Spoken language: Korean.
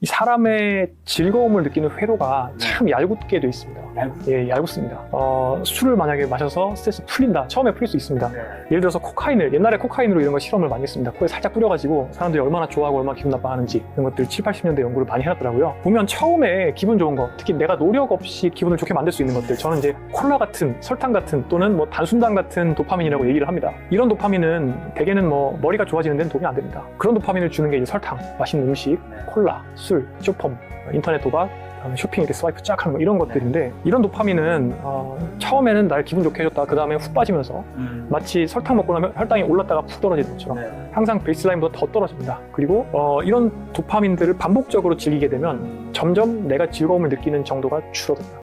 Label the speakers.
Speaker 1: 이 사람의 즐거움을 느끼는 회로가 참 얇게 돼 있습니다. 예, 얇습니다. 술을 만약에 마셔서 스트레스 풀린다. 처음에 풀릴 수 있습니다. 예를 들어서 코카인을, 옛날에 코카인으로 이런 걸 실험을 많이 했습니다. 코에 살짝 뿌려가지고 사람들이 얼마나 좋아하고 얼마나 기분 나빠하는지 이런 것들 7, 80년대 연구를 많이 해놨더라고요. 보면 처음에 기분 좋은 거, 특히 내가 노력 없이 기분을 좋게 만들 수 있는 것들, 저는 이제 콜라 같은, 설탕 같은 또는 뭐 단순당 같은 도파민이라고 얘기를 합니다. 이런 도파민은 대개는 뭐 머리가 좋아지는 데는 도움이 안 됩니다. 그런 도파민을 주는 게 이제 설탕, 맛있는 음식, 콜라, 술, 쇼폼, 인터넷 도박, 쇼핑 이렇게 스와이프 쫙 하는 거 이런 것들인데, 이런 도파민은 처음에는 날 기분 좋게 해줬다 그 다음에 훅 빠지면서 마치 설탕 먹고 나면 혈당이 올랐다가 푹 떨어지는 것처럼 항상 베이스라인보다 더 떨어집니다. 그리고 이런 도파민들을 반복적으로 즐기게 되면 점점 내가 즐거움을 느끼는 정도가 줄어듭니다.